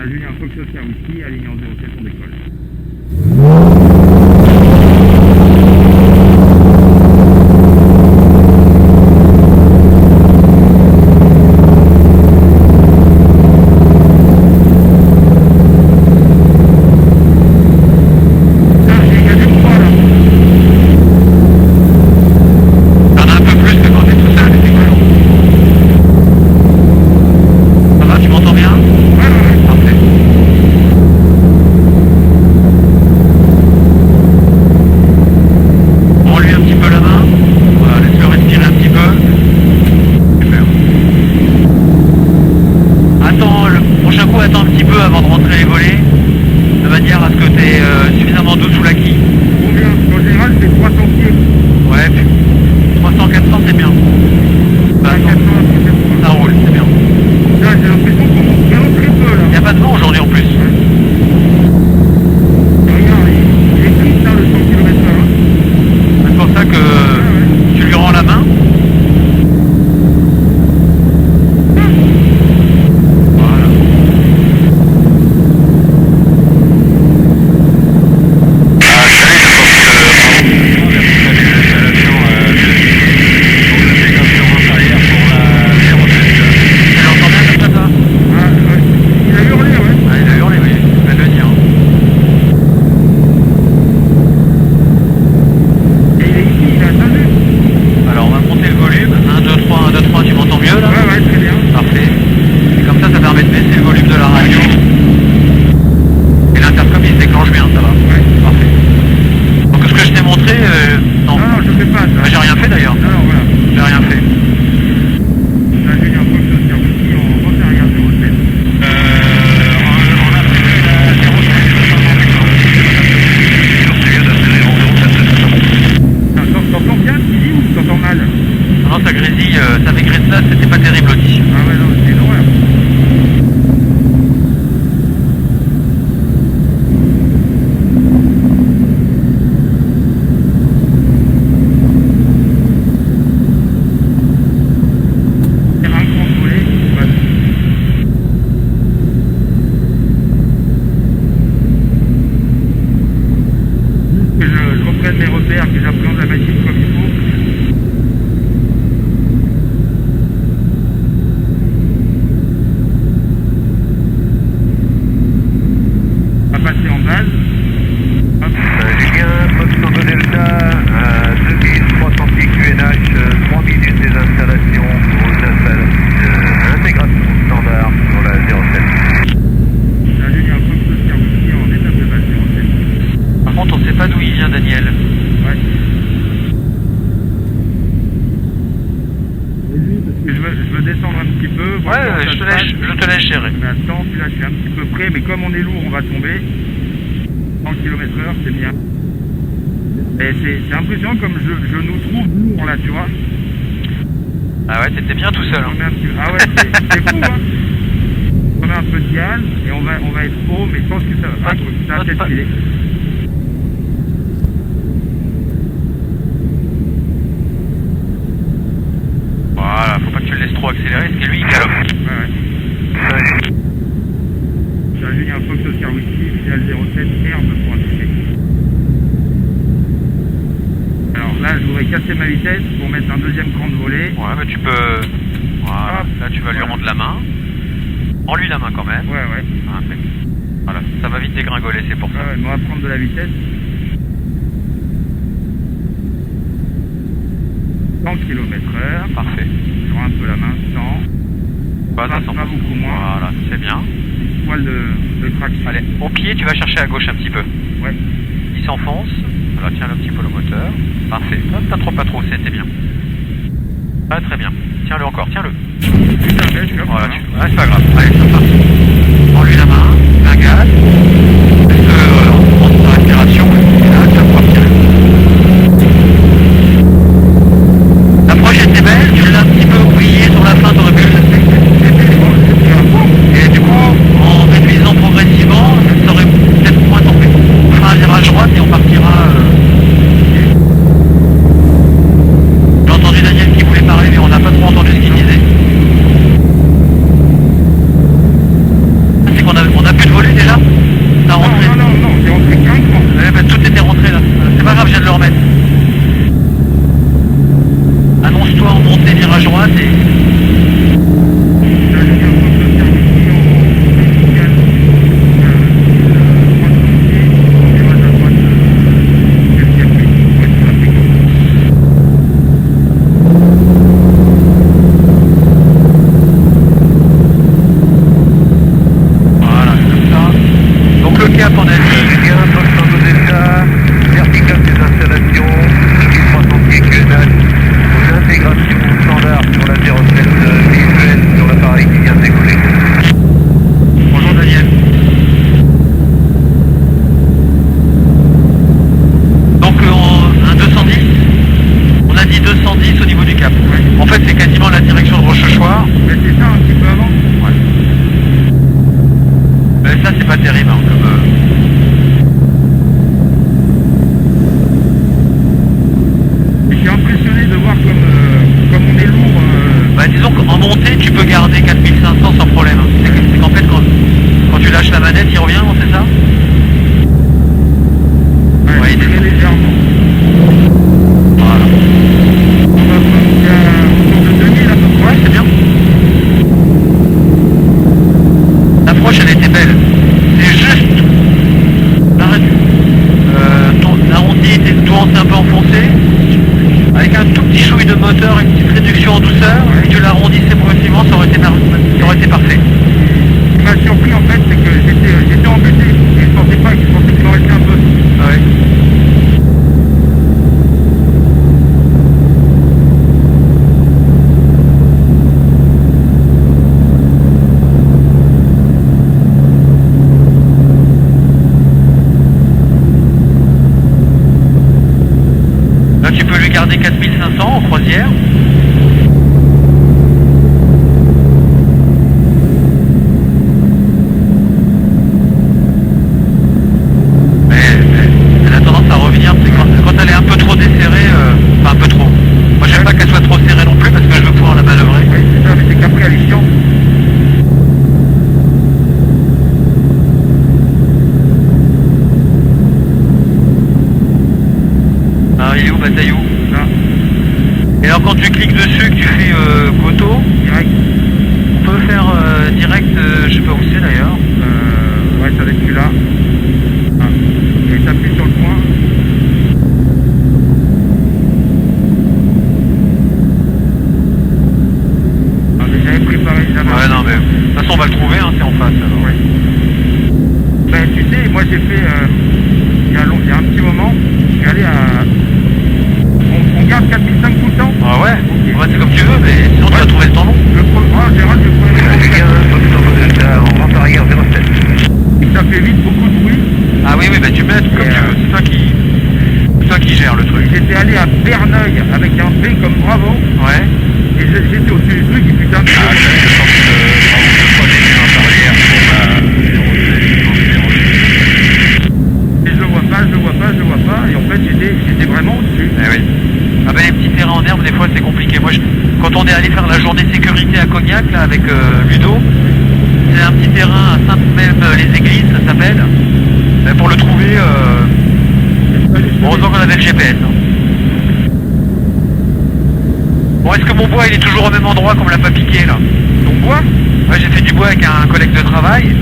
Julien, Fox Oscar Whisky, alignant 07, on décolle. Mais comme on est lourd, on va tomber. 100 km/h, c'est bien. Et c'est impressionnant comme je nous trouve lourd là, tu vois. Ah ouais, t'étais bien tout seul. Hein. Ah ouais, c'est fou, hein. On met un peu de gaz et on va être haut, mais je pense que ça va peut-être filer. Voilà, faut pas que tu le laisses trop accélérer, parce que lui il galope. Ouais. Julien Fox Oscar Whisky, filiale 07, herbe.c. Alors là, je voudrais casser ma vitesse pour mettre un deuxième cran de volée. Ouais, mais tu peux... Voilà, là tu vas lui rendre la main. Rends-lui la main quand même. Ouais. Voilà, ça va vite dégringoler, c'est pour ça. Ouais, on va prendre de la vitesse. 100 km/h. Parfait. Je rends un peu la main, 100. Pas beaucoup moins. Voilà, c'est bien. Poil de traction. Allez, au pied, tu vas chercher à gauche un petit peu. Ouais. Il s'enfonce. Alors tiens le petit peu le moteur. Parfait. Hop, pas trop, c'était bien. Ah, très bien. Tiens-le encore, tiens-le. Putain, voilà, c'est pas grave. Allez, c'est parti. Prends-lui la main, un gaz. On prend sa respiration. Et là, tu vas pouvoir tirer. L'approche était belle, tu l'as un petit peu oublié sur la fin, t'aurais pu le laisser. Et du coup, en réduisant progressivement, ça aurait peut-être moins tombé. On fera un virage droite et on partira. J'ai entendu Daniel qui voulait parler, mais on n'a pas trop entendu ce qu'il disait. est 4500 en croisière. Elle a tendance à revenir, c'est quand elle est un peu trop desserrée, enfin un peu trop. Moi j'aime pas qu'elle soit trop serrée non plus parce que je veux pouvoir la manœuvrer. Oui, c'est ça, mais c'est qu'après elle est chiante. Ah, il est où Bataillou? Là, Et alors quand tu cliques dessus, que tu fais Goto, direct. on peut faire direct, je sais pas où c'est d'ailleurs. Ouais, ça va être celui-là. Ah. Et t'appuies sur le point. Ah, mais j'avais préparé ça. Ouais, non, mais de toute façon, on va le trouver, hein, c'est en face. Alors. Ouais. Ben, tu sais, moi j'ai fait, il y a un petit moment, je suis allé à... On garde 4005 tout le temps. Ah ouais, Ok. ouais c'est comme tu veux, mais sinon tu vas trouver le temps long. Gérald, le premier on rentre arrière 07. ça fait vite beaucoup de bruit. Ah oui, oui, bah tu mets comme tu veux, c'est toi qui gère le truc. J'étais allé à Verneuil avec un P comme Bravo, Ouais. et j'étais au-dessus du truc, et putain, Ah, je pense que et je le vois pas, et en fait j'étais vraiment au-dessus. Eh oui. Ah bah les petits terrains en herbe, des fois c'est compliqué. Moi, quand on est allé faire la journée sécurité à Cognac, là, avec Ludo, c'est un petit terrain à Sainte-Même-les-Églises, ça s'appelle. Mais pour le trouver, heureusement qu'on avait le GPS. Hein. Bon, est-ce que mon bois il est toujours au même endroit qu'on me l'a pas piqué là? Ton bois? Ouais, j'ai fait du bois avec un collègue de travail,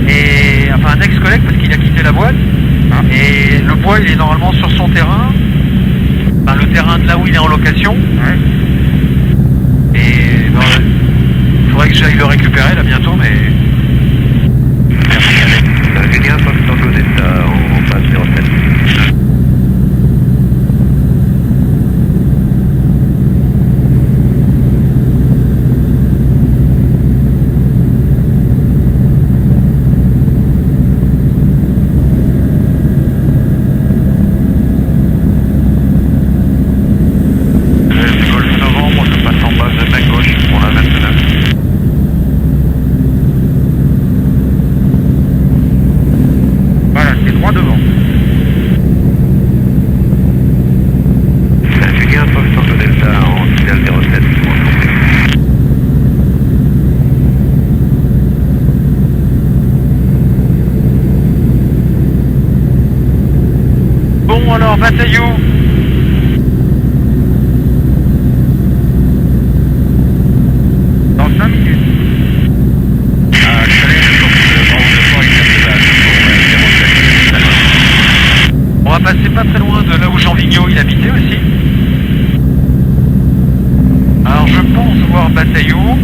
et enfin un ex-collègue parce qu'il a quitté la boîte. Ah. Et le bois il est normalement sur son terrain, enfin le terrain de là où il est en location. Ouais. Et il faudrait que j'aille le récupérer là bientôt, mais. Julien, Fox Tango Delta en face 07. Golf novembre, je passe en base de main gauche pour la 29. Voilà, c'est droit devant. Julien, Fox Tango Delta en signal 07. Bon alors, Bataillou. Dans 5 minutes. Ah, je connais, je pense que le Bravo de Fort, il capte la 07. On va passer pas très loin de là où Jean Vigneault il habitait aussi. Alors je pense voir Bataillou.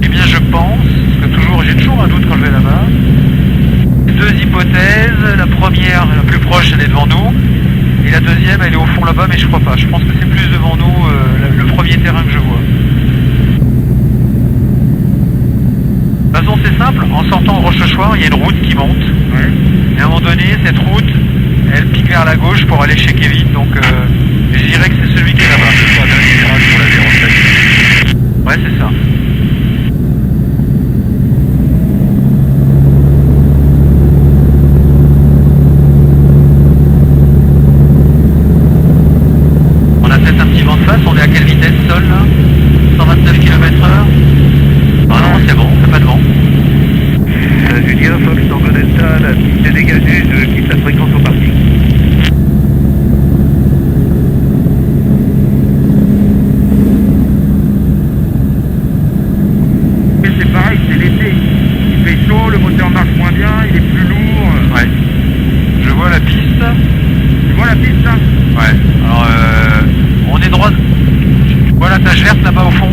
Eh bien je pense, parce que j'ai toujours un doute quand je vais là-bas. Deux hypothèses, la première, la plus proche, elle est devant nous. Et la deuxième, elle est au fond là-bas, mais je crois pas. Je pense que c'est plus devant nous, le premier terrain que je vois. De toute façon, c'est simple. En sortant de Rochechouart, il y a une route qui monte. Ouais. Et à un moment donné, cette route, elle pique vers la gauche pour aller chez Kevin. Donc, je dirais que c'est celui qui est là-bas. Pour la 07. Ouais, c'est ça. On a peut-être un petit vent de face. On est à quelle vitesse sol là? 129 km/h. Ah non, c'est bon, c'est pas de vent. Julien, Fox Tango Delta, la piste est dégagée, je quitte la fréquence au parking. Et c'est pareil, c'est l'été. Il fait chaud, le moteur marche moins bien, il est plus lourd. Ouais. Je vois la piste. Tu vois la piste, hein? Ouais. Alors, on est droit. Tu vois la tache verte là-bas au fond?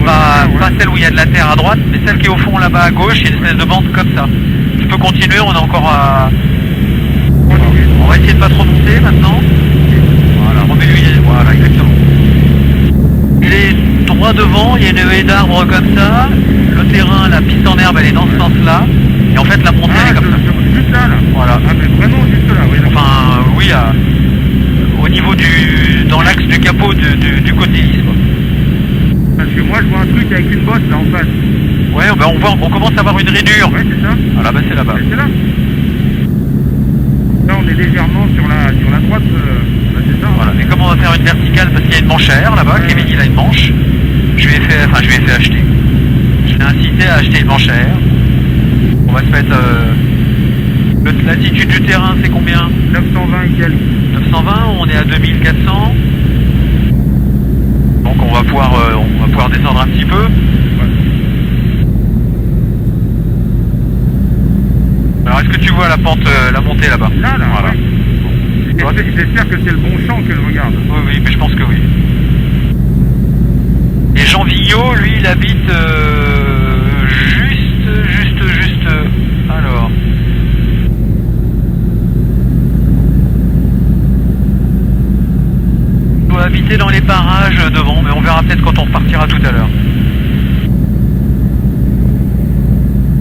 Pas celle où il y a de la terre à droite, mais celle qui est au fond là-bas à gauche, il y a une espèce de bande comme ça. Tu peux continuer, on est encore à... On va essayer de pas trop monter maintenant. Voilà, remets-lui, voilà, exactement. Il est droit devant, il y a une haie d'arbres comme ça. Le terrain, la piste en herbe, elle est dans ce sens-là. Et en fait, la montée, elle est comme ça. Juste là, là. Voilà. Ah, mais vraiment juste là, oui. Enfin, oui, au niveau dans l'axe du capot du côté lisse, quoi. Parce que moi je vois un truc avec une bosse là en face. Ouais, bah on commence à avoir une rainure. Ouais, c'est ça. Ah là, bah c'est là-bas. C'est là. Là on est légèrement sur la droite. Là, c'est ça. Voilà. Et comme on va faire une verticale parce qu'il y a une manchère là-bas, Ouais. Kevin il a une manche. Je lui ai fait acheter. Je l'ai incité à acheter une manchère. On va se mettre l'altitude du terrain, c'est combien? 920 et quelques. 920, on est à 2400. Donc on va pouvoir descendre un petit peu. Ouais. Alors est-ce que tu vois la pente, la montée là-bas? Là, Voilà. ouais. J'espère que c'est le bon champ que je regarde. Oui, mais je pense que oui. Et Jean Vignot, lui, il habite juste. Alors. Il doit habiter dans les parages devant, mais on verra peut-être quand on repartira tout à l'heure.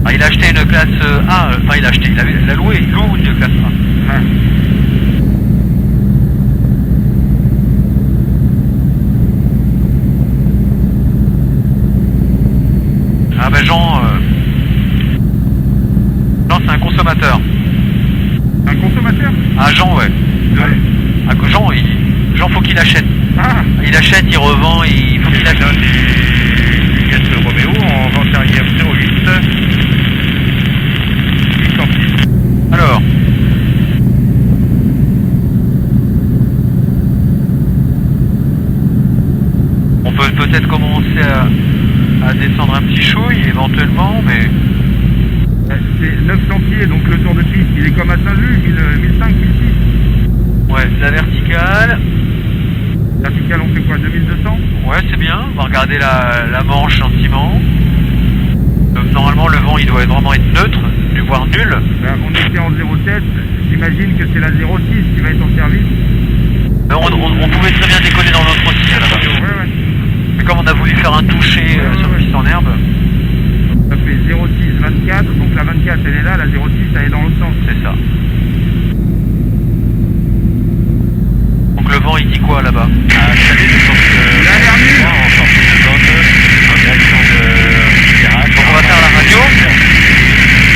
Ah, il a acheté une classe A, enfin il a loué, il loue une classe A. Ouais. Ah ben Jean, c'est un consommateur. Un consommateur. Ah Jean, ouais. Ouais. Ah, Jean faut qu'il achète. Ah, Il achète, il revend, il faut qu'il achète. Pièce Roméo en vente arrière 08. 806. Alors. On peut peut-être commencer à descendre un petit chouille éventuellement, mais c'est 900 pieds, donc le tour de piste, il est comme à Saint-Just, 1005, 1006. ouais, la verticale. Vertical, on fait quoi, 2200? Ouais, c'est bien. On va regarder la manche gentiment. Normalement, le vent, il doit vraiment être neutre, voire nul. Ben, on était en 07, j'imagine que c'est la 06 qui va être en service. Mais on pouvait très bien décoller dans l'autre aussi à là-bas. Ouais. Mais comme on a voulu faire un toucher sur piste en herbe, Ça fait 06, 24, donc la 24 elle est là, la 06 elle est dans l'autre sens. c'est ça. Donc le vent, il dit quoi là-bas? À chalet de sorte Il a l'air nul. en sortie de zone, en direction de Chirac. Donc on va faire la radio.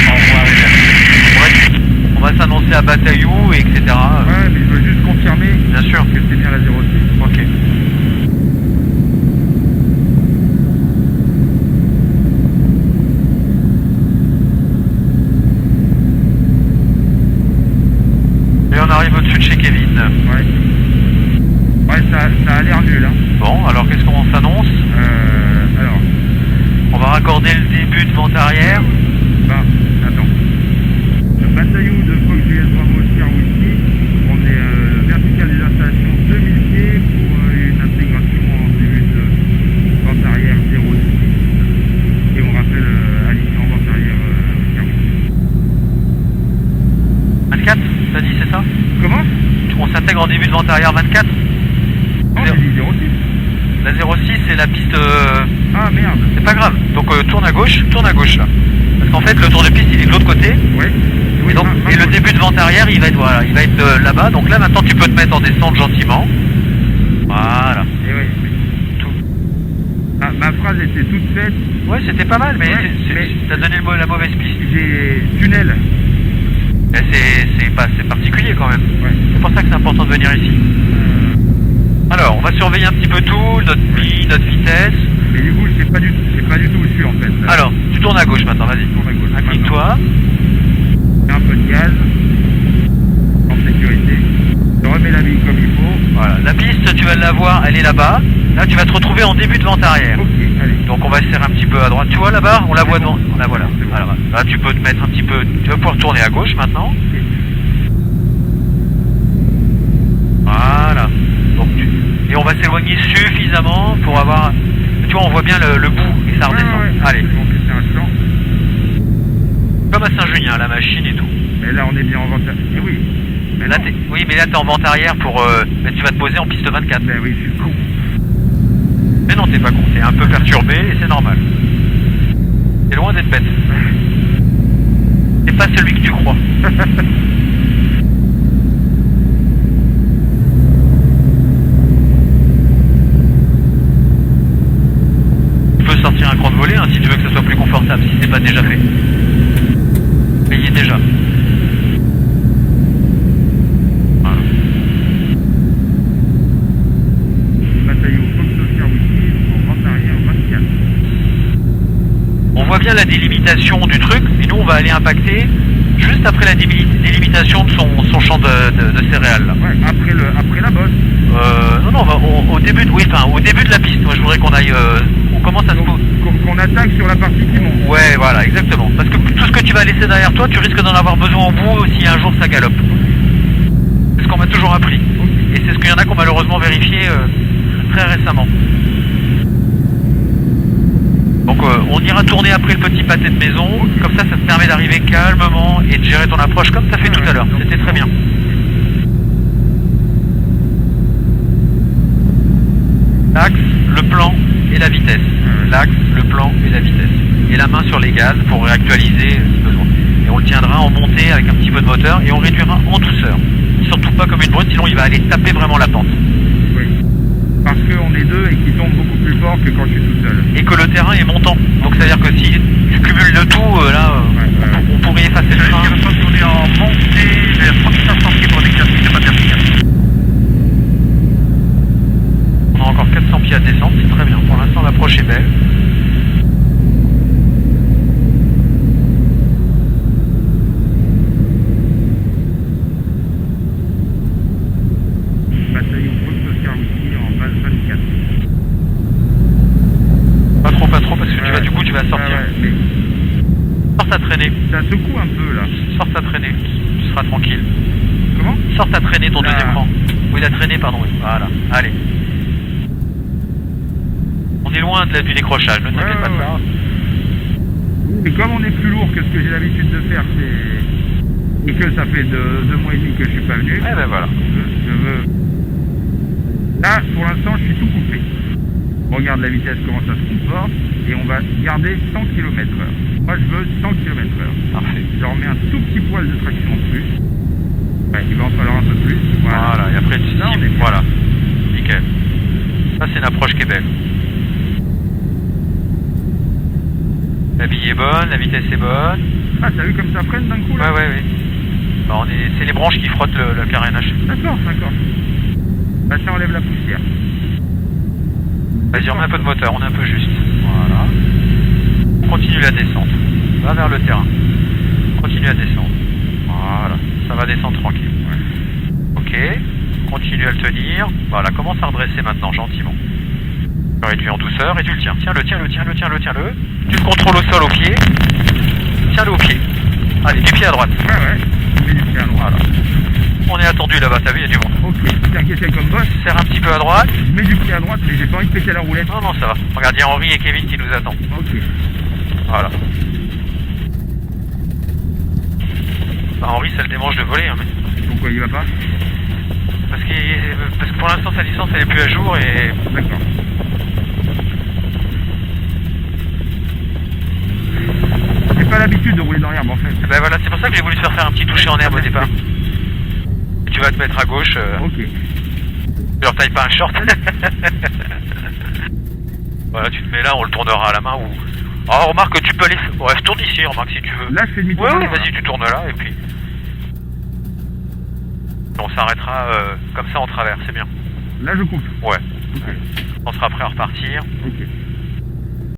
En voie réversible. On va s'annoncer à Bataillou, etc. Ouais, mais je veux juste confirmer Bien sûr. que c'est bien la 06. Ok. Et on arrive au-dessus de chez Kevin. Ouais. Ouais, ça a l'air nul, hein. Bon, alors qu'est-ce qu'on s'annonce? Alors, On va raccorder le début de vente arrière. bah, attends. Le bataillon de Fox Juliette Bravo Oscar Whisky, on est vertical des installations 2000 pieds pour une intégration en début de vente arrière 06. Et on rappelle aligné en vente arrière Oscar Whisky. 24, t'as dit, c'est ça? Comment? On s'intègre en début de vente arrière 24. Non, j'ai dit 06. La 06, c'est la piste... Ah merde. c'est pas grave. Donc tourne à gauche là. Parce qu'en fait, le tour de piste, il est de l'autre côté. Ouais. Et, donc, et le début de vente arrière, il va être là-bas. Donc là, maintenant, tu peux te mettre en descente gentiment. Voilà. Et ouais. Mais... Ma phrase était toute faite. Ouais, c'était pas mal, mais, Ouais, mais- t'as donné la mauvaise piste. J'ai tunnel. Et c'est particulier quand même. Ouais. C'est pour ça que c'est important de venir ici. Alors, on va surveiller un petit peu tout, notre pli, notre vitesse. Mais du coup, je sais pas du tout où je suis en fait. Là. Alors, tu tournes à gauche maintenant, vas-y. Je tourne à gauche. Incline-toi. Mets un peu de gaz. En sécurité. Je remets la bille comme il faut. Voilà. La piste, tu vas la voir, elle est là-bas. Là, tu vas te retrouver en début de vente arrière. Ok, allez. Donc on va se serrer un petit peu à droite. Tu vois là-bas? On la voit devant. La voilà. Voilà. Là, tu peux te mettre un petit peu. Tu vas pouvoir tourner à gauche maintenant. Voilà. Donc, et on va s'éloigner suffisamment pour avoir... Tu vois, on voit bien le bout et ça redescend. Ouais. Allez. Je vais monter un champ. Comme à Saint-Junien, la machine et tout. Mais là, on est bien en vente. Eh oui. Mais Là, non. oui, mais là, t'es en vente arrière pour... mais tu vas te poser en piste 24. Ben oui, je suis con. Mais non, t'es pas con. T'es un peu perturbé et c'est normal. T'es loin d'être bête. T'es pas celui que tu crois. On voit bien la délimitation du truc, et nous on va aller impacter juste après la délimitation de son champ de céréales. Là. Ouais, après la bosse. Non, on va au début de la piste. Moi je voudrais qu'on aille, on commence à se poser. Qu'on attaque sur la partie qui monte. Ouais, voilà, exactement. Parce que tout ce que tu vas laisser derrière toi, tu risques d'en avoir besoin au bout si un jour ça galope. C'est ce qu'on m'a toujours appris. Et c'est ce qu'il y en a qui ont malheureusement vérifié très récemment. Donc on ira tourner après le petit pâté de maison, comme ça te permet d'arriver calmement et de gérer ton approche comme tu as fait tout à l'heure. C'était très bien. L'axe, le plan et la vitesse. L'axe, le plan et la vitesse. Et la main sur les gaz pour réactualiser si besoin. Et on le tiendra en montée avec un petit peu de moteur et on réduira en douceur. Surtout pas comme une brute, sinon il va aller taper vraiment la pente. Oui. Parce qu'on est deux et qu'il tombe beaucoup plus fort que quand je suis tout seul. Et que le terrain est montant. Donc c'est à dire que si tu cumules le tout, là, on pourrait effacer le train. Je pense qu'on est en montée vers 3500 pieds pour l'exercice de pas vertical. On a encore 400 pieds à descendre, c'est très bien. Pour l'instant l'approche est belle. Bataillon Oscar aussi en base 24. Pas trop, parce que du coup tu vas sortir. Mais Sors ta traînée. ça secoue un peu là. Sors ta traînée. Tu seras tranquille. Comment? Sors ta traînée, ton Là. deuxième rang. Oui, la traînée, pardon. Oui. Voilà. Allez. On est loin du décrochage, ne t'inquiète pas de ça. Et comme on est plus lourd que ce que j'ai l'habitude de faire, et que ça fait 2 mois et demi que je suis pas venu, Eh ben voilà. je veux... Là, pour l'instant, je suis tout coupé. On regarde la vitesse, comment ça se comporte, et on va garder 100 km/h. Moi, je veux 100 km/h. Parfait. Je remets un tout petit poil de traction en plus. Ouais, il va en falloir un peu plus. Voilà, et après tu Là, on est bien. voilà. Nickel. Ça c'est une approche qui est belle. La bille est bonne, la vitesse est bonne. Ah, t'as vu comme ça freine d'un coup là? Ouais. Bah, c'est les branches qui frottent le carénage. D'accord. Bah, ça enlève la poussière. Vas-y, on met un peu de moteur, on est un peu juste. Voilà. On continue la descente. Va vers le terrain. Continue à descendre. Voilà. Ça va descendre tranquille. Ok. Continue à le tenir. Voilà, commence à redresser maintenant, gentiment. Tu réduis en douceur et tu le tiens. Tiens-le. Tu le contrôles au sol au pied. Tiens-le au pied. Allez, du pied à droite. Ouais. Je mets du pied à droite. Voilà. On est attendu là-bas, t'as vu, il y a du monde. Ok, t'inquiète comme boss. Serre un petit peu à droite. Je mets du pied à droite, mais j'ai pas envie de péter la roulette. Non, ça va. Regarde, il y a Henri et Kevin qui nous attendent. Ok. Voilà. Bah, Henri, ça le démange de voler, hein, mais... Pourquoi il va pas? Parce que pour l'instant, sa licence, elle est plus à jour et... D'accord. J'ai pas l'habitude de rouler dans l'herbe en fait. Ben voilà, c'est pour ça que j'ai voulu te faire un petit toucher en herbe au départ. Tu vas te mettre à gauche. Ok. Genre, taille pas un short. Voilà, tu te mets là, on le tournera à la main ou... Oh, remarque que tu peux aller... Ouais, tourne ici, remarque, si tu veux. Là, je fais demi-tour. Ouais, vas-y, tu tournes là, et puis... On s'arrêtera comme ça en travers, c'est bien. Là, je coupe. Ouais. Ok. On sera prêt à repartir. Ok.